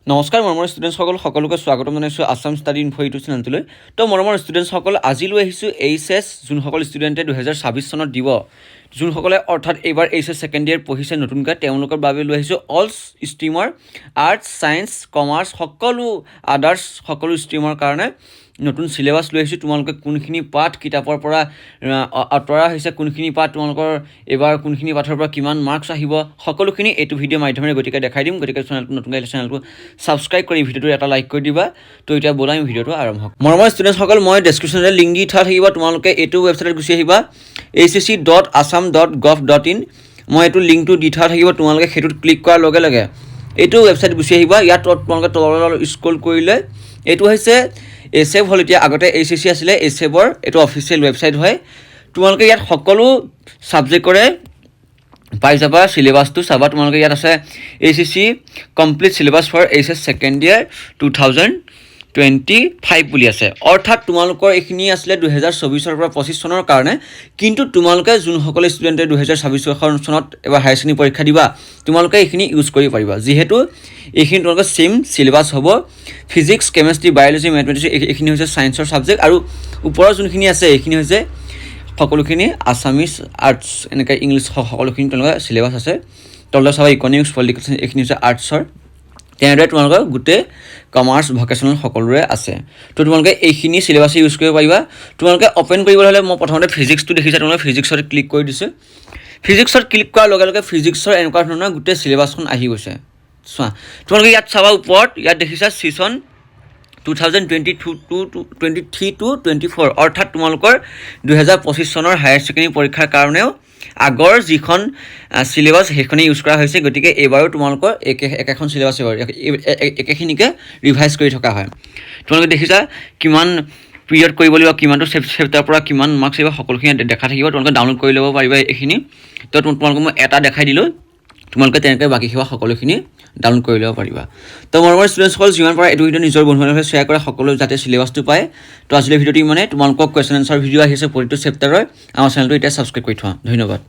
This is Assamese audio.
নমস্কাৰ মৰমৰ ষ্টুডেণ্টসকল সকলোকে স্বাগতম জনাইছোঁ আছাম ষ্টাডি ইনফো ইউটিউব চেনেলটোলৈ। তো মৰমৰ ষ্টুডেণ্টসকল আজি লৈ আহিছোঁ এইচএছ যোনসকল ষ্টুডেণ্টে 2026 চনত দিব, যোনসকলে অৰ্থাৎ এইবাৰ এইচএছ ছেকেণ্ড ইয়েৰ পঢ়িছে নতুনকৈ, তেওঁলোকৰ বাবে লৈ আহিছোঁ অল ষ্ট্ৰীমৰ আৰ্টছ ছায়েন্স কমাৰ্চ সকলো আদাৰ্ছ সকলো ষ্ট্ৰীমৰ কাৰণে নতুন চিলেবাছ লৈ আহিছোঁ। তোমালোকে কোনখিনি পাঠ কিতাপৰ পৰা আঁতৰা হৈছে, কোনখিনি পাঠ তোমালোকৰ এইবাৰ কোনখিনি পাঠৰ পৰা কিমান মাৰ্কছ আহিব, সকলোখিনি এইটো ভিডিঅ'ৰ মাধ্যমেৰে গতিকে দেখাই দিম। গতিকে চেনেলটো নতুনকৈ চেনেলটো ছাবস্ক্ৰাইব কৰি ভিডিঅ'টো এটা লাইক কৰি দিবা। তো এতিয়া ব'লা আমি ভিডিঅ'টো আৰম্ভ কৰোঁ। মৰমৰ ষ্টুডেণ্টসকল, মই ডেছক্ৰিপশ্যনতে লিংক দি থোৱা থাকিব, তোমালোকে এইটো ৱেবছাইটত গুচি আহিবা acc.assam.gov.in। মই এইটো লিংকটো দি থোৱা থাকিব, তোমালোকে সেইটোত ক্লিক কৰাৰ লগে লগে এইটো ৱেবছাইট গুচি আহিবা। ইয়াত তোমালোকে তললৈ স্ক্ৰল কৰিলে এইটো হৈছে এছেভ হ'ল। এতিয়া আগতে ACC আছিলে, এছেভৰ এইটো অফিচিয়েল ৱেবছাইট হয়। তোমালোকে ইয়াত সকলো ছাবজেক্টৰে পাই যাবা চিলেবাছটো। চাবা তোমালোকে ইয়াত আছে ACC complete syllabus for HS second year 2025 বুলি আছে। অৰ্থাৎ তোমালোকৰ এইখিনি আছিলে 2024 পৰা 25 চনৰ কাৰণে, কিন্তু তোমালোকে যোনসকলে ষ্টুডেণ্টে 2026 চনত এবাৰ হায়াৰ ছেকেণ্ডেৰী পৰীক্ষা দিবা, তোমালোকে এইখিনি ইউজ কৰিব পাৰিবা, যিহেতু এইখিনি তোমালোকৰ ছেইম চিলেবাছ হ'ব। ফিজিক্স, কেমেষ্ট্ৰি, বায়'লজি, মেথমেটিক্স এইখিনি হৈছে ছায়েন্সৰ ছাবজেক্ট, আৰু ওপৰৰ যোনখিনি আছে এইখিনি হৈছে সকলোখিনি আছামিছ, আৰ্টছ, এনেকৈ ইংলিছ সকলোখিনি তোমালোকৰ চিলেবাছ আছে। তললৈ চাবা ইকনমিক্স, পলিটিকেল চায়েন্স এইখিনি হৈছে আৰ্টছৰ। তেনেদৰে তোমালোকৰ গোটেই কমাৰ্চ, ভকেশ্যনেল সকলোৰে আছে। তো তোমালোকে এইখিনি চিলেবাছ ইউজ কৰিব পাৰিবা। তোমালোকে অ'পেন কৰিবলৈ হ'লে মই প্ৰথমতে ফিজিক্সটো দেখিছা, তোমালোকে ফিজিক্সত ক্লিক কৰি দিছোঁ। ফিজিক্সত ক্লিক কৰাৰ লগে লগে ফিজিক্সৰ এনেকুৱা ধৰণৰ গোটেই চিলেবাছখন আহি গৈছে। চোৱা তোমালোকে ইয়াত চাবা ওপৰত, ইয়াত দেখিছা ছিজন 2023 to 24, অৰ্থাৎ তোমালোকৰ 2025 চনৰ হায়াৰ ছেকেণ্ডেৰী পৰীক্ষাৰ কাৰণেও আগৰ যিখন চিলেবাছ সেইখনেই ইউজ কৰা হৈছে। গতিকে এইবাৰো তোমালোকৰ একেখন চিলেবাছ একেখিনিকে ৰিভাইজ কৰি থকা হয়। তোমালোকে দেখিছা কিমান পিৰিয়ড কৰিব লাগিব, কিমানটো চেপ্টাৰৰ পৰা কিমান মাৰ্কছ আহিব, সকলোখিনি দেখা থাকিব। তোমালোকে ডাউনলোড কৰি ল'ব পাৰিবা এইখিনি। তো তোমালোকে মই এটা দেখাই দিলোঁ, তোমালোকে তেনেকৈ বাকী সেৱা সকলোখিনি ডাউনলোড কৰি ল'ব পাৰিবা। তো মৰমৰ ষ্টুডেণ্টসকল, যিমান পাৰে এইটো ভিডিঅ' নিজৰ বন্ধু বান্ধৱীৰ শ্বেয়াৰ কৰা, সকলো যাতে চিলেবাছটো পায়। তো আজিলৈ ভিডিঅ'টো ইমানে। তোমালোকক কুৱেশ্যন এনচাৰ ভিডিঅ' আহিছে প্ৰতিটো চেপ্টাৰৰ। আমাৰ চেনেলটো এতিয়া ছাবস্ক্ৰাইব কৰি থোৱা। ধন্যবাদ।